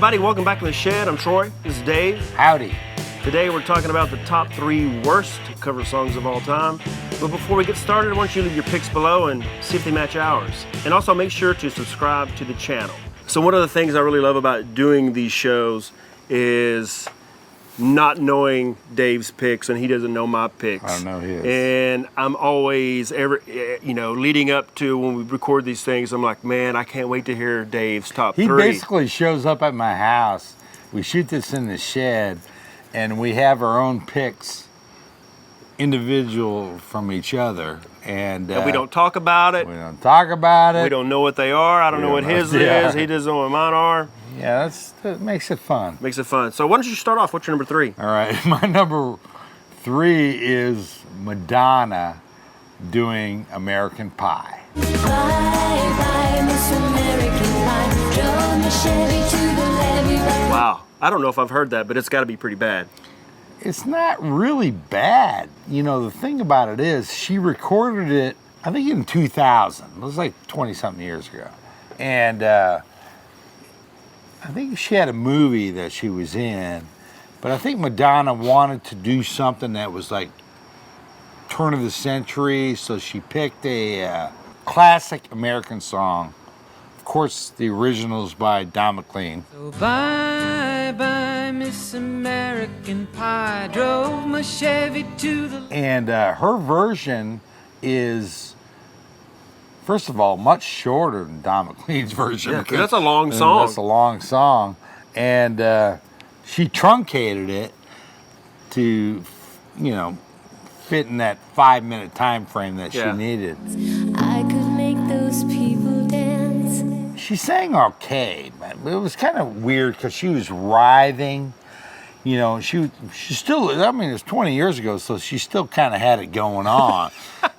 everybody, welcome back to The Shed. I'm Troy, this is Dave. Howdy. Today we're talking about the top 3 worst cover songs of all time. But before we get started, I want you to leave your picks below and see if they match ours. And also make sure to subscribe to the channel. So one of the things I really love about doing these shows is not knowing Dave's picks, and he doesn't know my picks. I don't know his. And I'm always, leading up to when we record these things, I'm like, man, I can't wait to hear Dave's top 3. He basically shows up at my house. We shoot this in the shed, and we have our own picks, individual from each other. And we don't talk about it. We don't talk about it. We don't know what they are. I don't know what his is. He doesn't know what mine are. Yeah, that makes it fun. Makes it fun. So why don't you start off? What's your number 3? All right, my number 3 is Madonna doing American Pie. Bye, bye, Miss American Pie. Drove my Chevy to the levee. Wow. I don't know if I've heard that, but it's got to be pretty bad. It's not really bad. You know, the thing about it is she recorded it, I think in 2000. It was like 20-something years ago. And I think she had a movie that she was in, but I think Madonna wanted to do something that was like turn of the century, so she picked a classic American song. Of course, the original is by Don McLean. So bye bye, Miss American Pie. Drove my Chevy to the. And her version is, first of all, much shorter than Don McLean's version. Yeah, 'cause that's a long song. That's a long song. And she truncated it to, fit in that 5-minute time frame that she needed. I could make those people dance. She sang okay, but it was kind of weird because she was writhing. She still, it was 20 years ago, so she still kind of had it going on.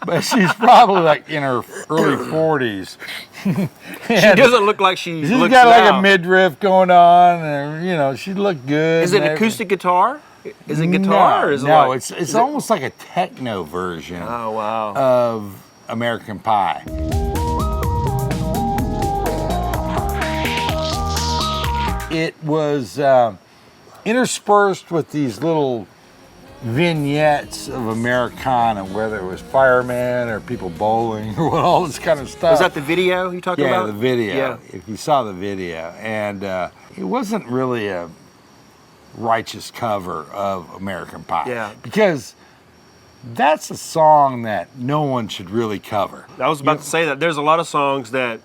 But she's probably like in her early 40s. She doesn't look like she's got like a midriff going on, and she looked good. Is it an acoustic guitar? Is it guitar? Or is no, it it's almost like a techno version of American Pie. It was interspersed with these little vignettes of Americana, whether it was firemen or people bowling or all this kind of stuff. Was that the video you talking about? Yeah, the video. Yeah. If you saw the video. And it wasn't really a righteous cover of American Pie. Yeah. Because that's a song that no one should really cover. I was about to say that. There's a lot of songs that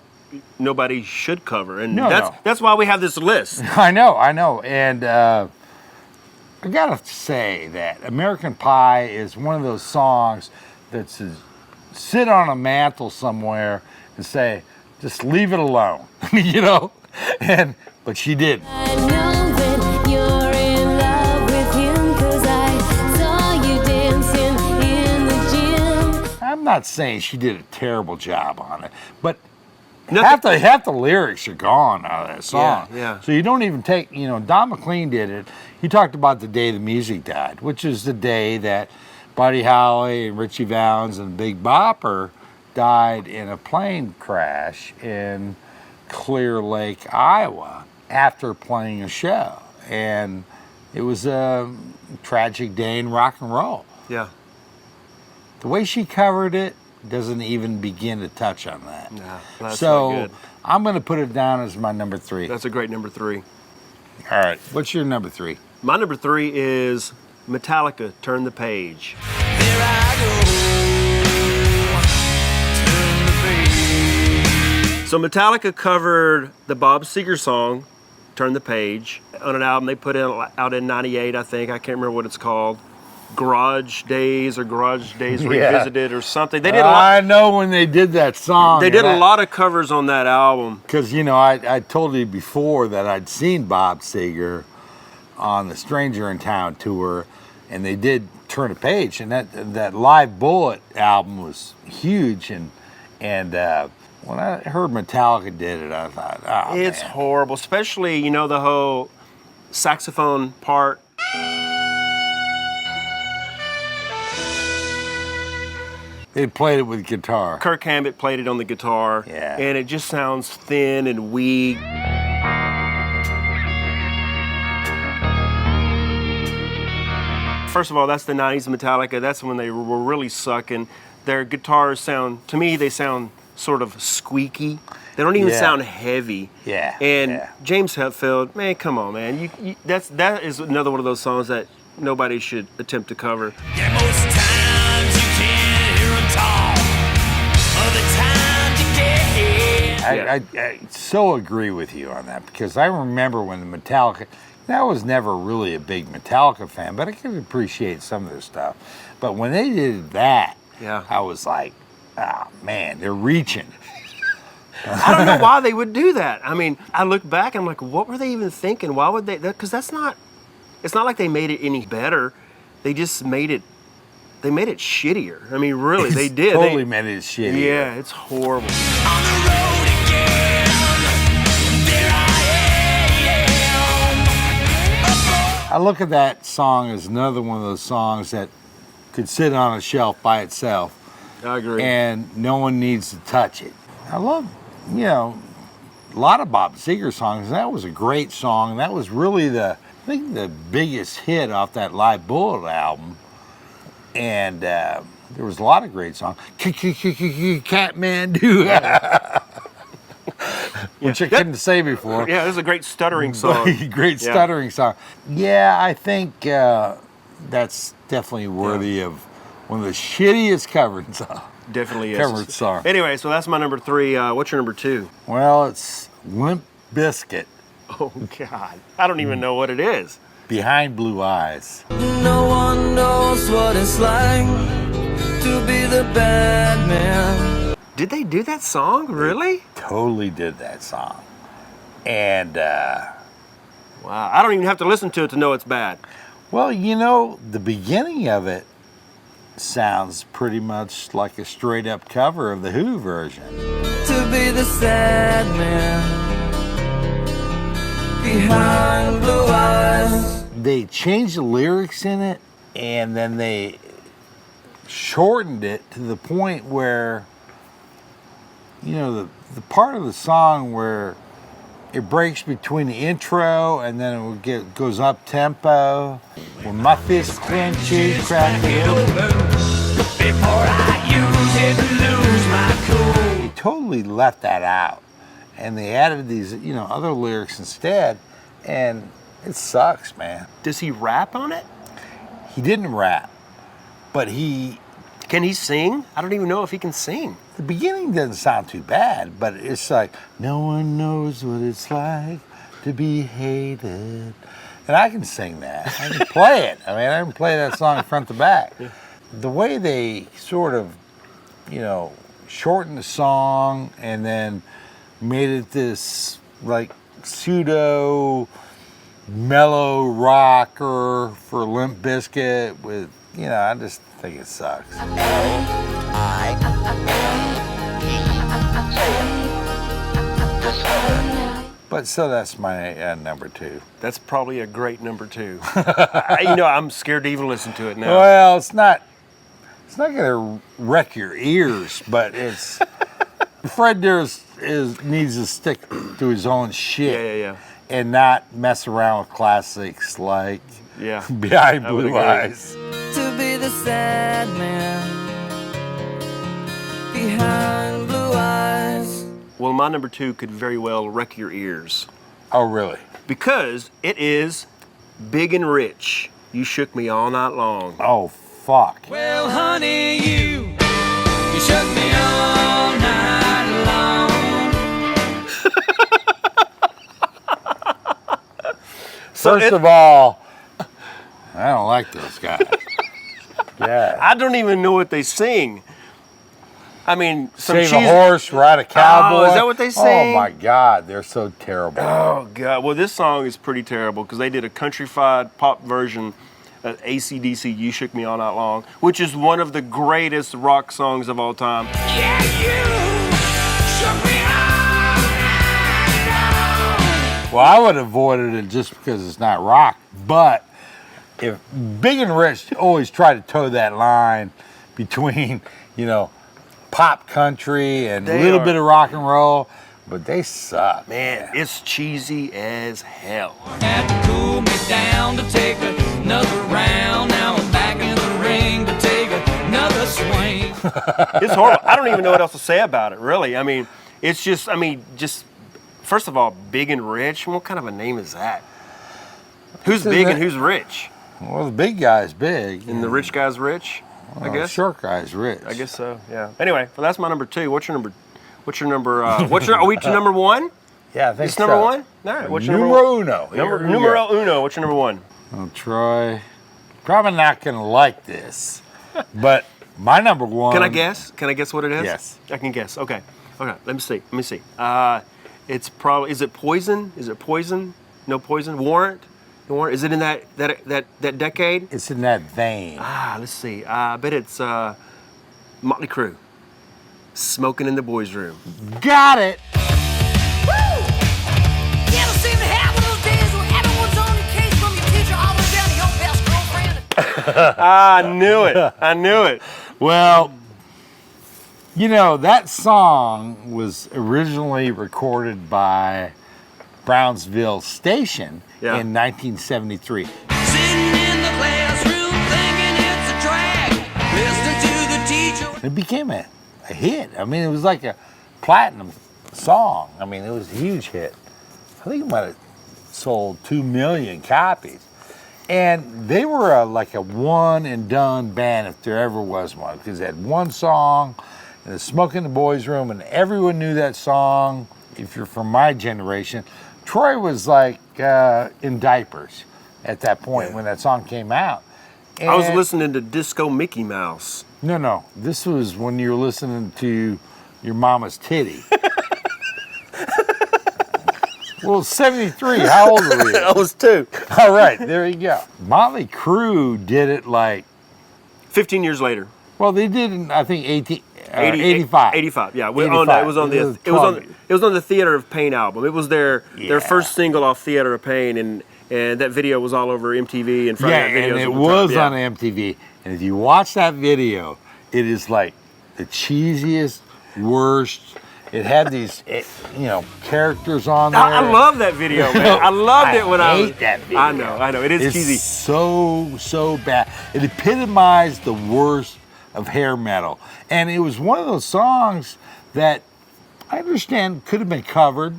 nobody should cover. And No. that's why we have this list. I know. And I gotta say that American Pie is one of those songs that says, sit on a mantle somewhere and say, just leave it alone, but she did. I know when you're in love with him, 'cause I saw you dancing in the gym. I'm not saying she did a terrible job on it, but Nothing- half the lyrics are gone out of that song. Yeah. So you don't even take, Don McLean did it. He talked about the day the music died, which is the day that Buddy Holly and Richie Valens and Big Bopper died in a plane crash in Clear Lake, Iowa, after playing a show. And it was a tragic day in rock and roll. Yeah. The way she covered it doesn't even begin to touch on that. Yeah, that's so not good. I'm going to put it down as my number 3. That's a great number 3. All right. What's your number 3? My number 3 is Metallica, Turn the Page. Here I go. Turn the page. So Metallica covered the Bob Seger song, Turn the Page, on an album they put out in 98, I think. I can't remember what it's called. Garage Days Revisited or something. They did a lot. I know when they did that song. They did a lot of covers on that album. Because, I told you before that I'd seen Bob Seger on the Stranger in Town tour, and they did Turn a Page, and that Live Bullet album was huge, and when I heard Metallica did it, I thought, oh, It's man. horrible, especially, the whole saxophone part. They played it with guitar. Kirk Hammett played it on the guitar, Yeah. and it just sounds thin and weak. first of all, that's the 90s Metallica. That's when they were really sucking. Their guitars sound, to me, they sound sort of squeaky. They don't even Yeah. sound heavy. Yeah, And yeah. James Hetfield, man, come on, man. That is another one of those songs that nobody should attempt to cover. Yeah, most times you can't hear 'em talk. Other times you get I so agree with you on that because I remember when the Metallica, I was never really a big Metallica fan, but I could appreciate some of their stuff. But when they did that, Yeah. I was like, oh man, they're reaching. I don't know why they would do that. I mean, I look back, I'm like, what were they even thinking? Why would they? Because it's not like they made it any better. They just made it shittier. I mean, really, they did. Totally made it shitty. Yeah, it's horrible. on the road again. There I am. I look at that song as another one of those songs that could sit on a shelf by itself I agree. and no one needs to touch it. I love, a lot of Bob Seger songs. That was a great song. That was really I think the biggest hit off that Live Bullet album. And there was a lot of great songs. Catmandu. Which I couldn't say before. Yeah, this is a great stuttering song. Great Yeah. stuttering song. Yeah, I think that's definitely worthy of one of the shittiest covered songs. Definitely is. Covered song. Anyway, so that's my number 3. What's your number 2? Well, it's Limp Bizkit, Oh, God. I don't even know what it is. Behind Blue Eyes. No one knows what it's like to be the bad man. Did they do that song? Really? Totally did that song. And, Wow. I don't even have to listen to it to know it's bad. well, the beginning of it sounds pretty much like a straight up cover of the Who version. To be the sad man behind blue eyes. They changed the lyrics in it and then they shortened it to the point where, the part of the song where it breaks between the intro and then goes up tempo. When my fist clenches, crack it open. Before I use it, lose my cool. They totally left that out. And they added these, other lyrics instead. And it sucks, man. Does he rap on it? He didn't rap, but Can he sing? I don't even know if he can sing. the beginning doesn't sound too bad, but it's like, no one knows what it's like to be hated. And I can sing that. I can play it. I mean, I can play that song front to back. The way they sort of, shortened the song and then made it this, like, pseudo mellow rocker for Limp Bizkit with, I just think it sucks. But so that's my number 2. That's probably a great number 2. I'm scared to even listen to it now. Well, it's not gonna wreck your ears, but it's Fred Durst needs to stick to his own shit Yeah. and not mess around with classics like Yeah. Behind I would Blue agree. Eyes. To be the sad man behind blue eyes. Well, my number 2 could very well wreck your ears Oh, really? because it is Big and Rich. You shook me all night long. Oh, fuck. Well, honey, you shook me all night long. First of all, I don't like those guys. Yeah. I don't even know what they sing. I mean, some Save a cheesy- horse, ride a cowboy. is that what they sing? Oh my God, they're so terrible. Oh God! Well, this song is pretty terrible because they did a countrified pop version of AC/DC "You Shook Me All Night Long," which is one of the greatest rock songs of all time. Yeah, you shook me all night long. Well, I would have avoided it just because it's not rock. But if Big and Rich always try to toe that line between, pop country and a They little are. bit of rock and roll, but they suck. Man, it's cheesy as hell. Had to cool me down to take another round. Now I'm back in the ring to take another swing. It's horrible. I don't even know what else to say about it, really. I mean, it's just, first of all, Big and Rich. What kind of a name is that? Who's big and who's rich? Well, the big guy's big. And the rich guy's rich, I the guess? short guy's rich. I guess so, yeah. Anyway, well, that's my number 2. What's your number, are we to number 1? Yeah, I think It's number 1? All right, what's your Numero number 1? uno. Here we go. Numero uno, what's your number 1? Oh, Troy, probably not going to like this, but my number 1. Can I guess? Can I guess what it is? Yes. I can guess. Okay. Let me see. It's probably. Is it Poison? Is it Poison? No Poison. Warrant. Is it in that decade? It's in that vein. Let's see. I bet it's Motley Crue. Smoking in the boys' room. Got it. You ever seem to have one of those days when everyone's on your case from your teacher all the way down to your best girlfriend? I knew it. I knew it. Well, you know, that song was originally recorded by Brownsville Station in 1973. Sitting in the classroom thinking it's a drag. Listening to the teacher. It became a hit. I mean, it was like a platinum song. I mean, it was a huge hit. I think it might have sold 2 million copies. And they were like a one and done band if there ever was one, because they had one song, and the Smoke in the Boys' Room, and everyone knew that song. If you're from my generation, Troy was like in diapers at that point when that song came out. I was listening to Disco Mickey Mouse. No. This was when you were listening to your mama's titty. Well, 73. How old were you? I was 2. All right, there you go. Motley Crue did it like, 15 years later. well, they did in, I think 85. 85. Yeah, 85. It was on the Theater of Pain album. It was their first single off Theater of Pain, and that video was all over MTV and Friday Night Videos. And it at the was time. on MTV. And if you watch that video, it is like the cheesiest, worst. It had these, characters on there. I love that video, man. I loved it when I hate that video. I know. It is It's cheesy. so bad. It epitomized the worst of hair metal. And it was one of those songs that I understand could have been covered.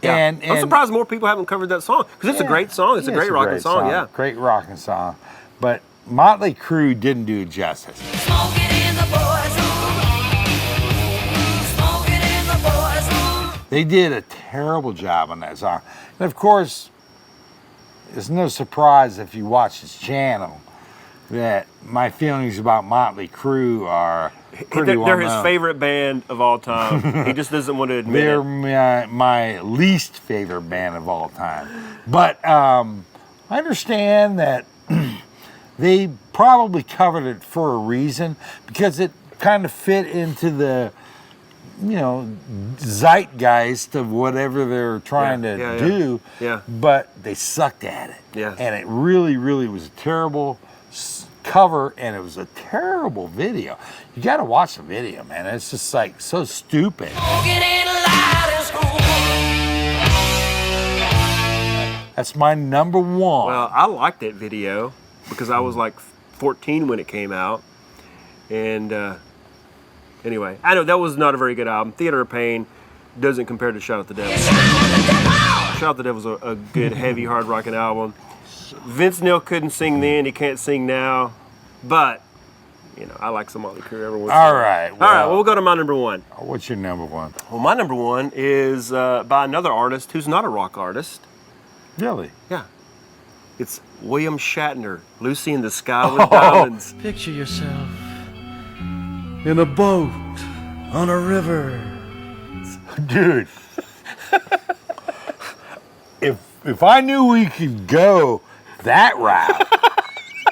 Yeah. And I'm surprised more people haven't covered that song, because it's a great song. It's a great rocking song, yeah. Great rocking song. But Motley Crue didn't do it justice. Smoking in the boys' room. Smoking in the boys' room. They did a terrible job on that song. And of course, it's no surprise if you watch this channel that my feelings about Motley Crue are pretty well They're his known. favorite band of all time. He just doesn't want to admit They're it. my least favorite band of all time. But I understand that they probably covered it for a reason, because it kind of fit into the, zeitgeist of whatever they're trying to do. Yeah. But they sucked at it. Yeah. And it really, really was a terrible cover, and it was a terrible video. You got to watch the video, man. It's just like so stupid. Smoking ain't allowed in school. That's my number 1. Well, I liked that video because I was like 14 when it came out. And anyway, I know that was not a very good album. Theater of Pain doesn't compare to Shout at the Devil. Shout at the Devil's a good, heavy, hard rocking album. Vince Neil couldn't sing then, he can't sing now. But, I like some Motley Crue every once in a while. All right. All right, well, we'll go to my number 1. What's your number 1? Well, my number 1 is by another artist who's not a rock artist. Really? Yeah. It's William Shatner, Lucy in the Sky with Diamonds. Picture yourself in a boat on a river. Dude. if I knew we could go that route,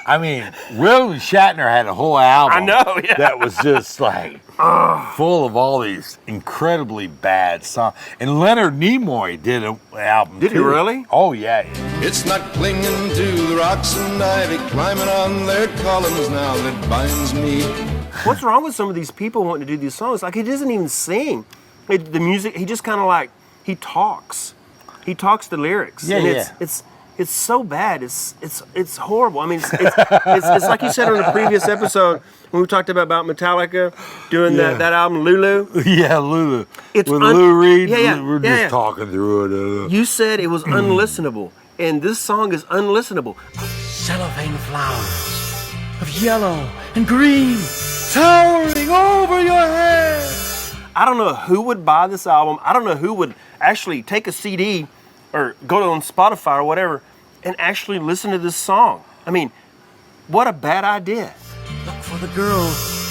I mean, William Shatner had a whole album. I know, yeah. That was just like full of all these incredibly bad songs. And Leonard Nimoy did an album. Did he too. really? Oh yeah. It's not clinging to the rocks and ivy, climbing on their columns now that binds me. What's wrong with some of these people wanting to do these songs? Like, he doesn't even sing. The music, he just kind of like, he talks the lyrics. Yeah, and yeah. It's so bad. It's horrible. I mean, it's like you said on a previous episode when we talked about Metallica doing that album Lulu. Yeah, Lulu. It's with Lou Reed. Yeah. We're just talking through it. You said it was unlistenable, and this song is unlistenable. Cellophane flowers of yellow and green towering over your head. I don't know who would buy this album. I don't know who would actually take a CD or go on Spotify or whatever and actually listen to this song. I mean, what a bad idea. Look for the girl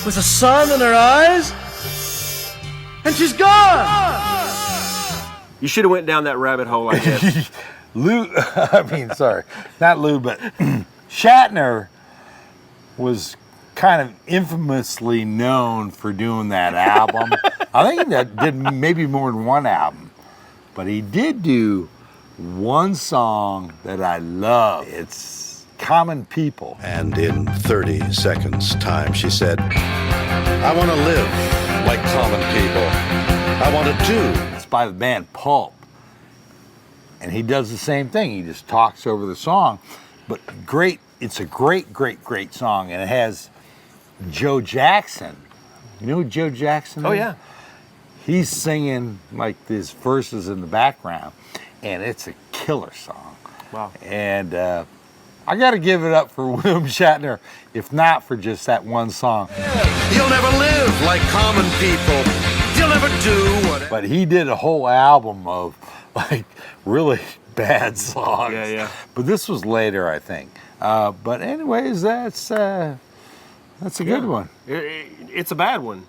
with the sun in her eyes, and she's gone. You should have went down that rabbit hole, I guess. Sorry, not Lou, but Shatner was kind of infamously known for doing that album. I think that did maybe more than one album, but he did do one song that I love. It's Common People. And in 30 seconds time, she said, I want to live like common people. I want to do. It's by the band Pulp. And he does the same thing. He just talks over the song. But great, it's a great song. And it has Joe Jackson. You know who Joe Jackson is? Oh, yeah. He's singing like these verses in the background. And it's a killer song. Wow. And I got to give it up for William Shatner, if not for just that one song. You'll never live like common people. You'll never do what. But he did a whole album of like really bad songs. Yeah. But this was later, I think. But anyways, that's a good one. It's a bad one.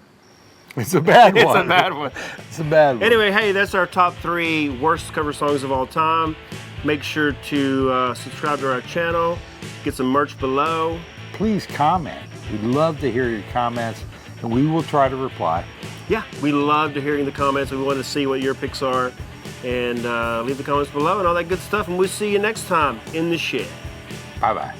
It's a bad one. It's a bad one. It's a bad one. Anyway, hey, that's our top 3 worst cover songs of all time. Make sure to subscribe to our channel. Get some merch below. Please comment. We'd love to hear your comments, and we will try to reply. Yeah, we love to hearing the comments. We want to see what your picks are. And leave the comments below and all that good stuff. And we'll see you next time in the shed. Bye-bye.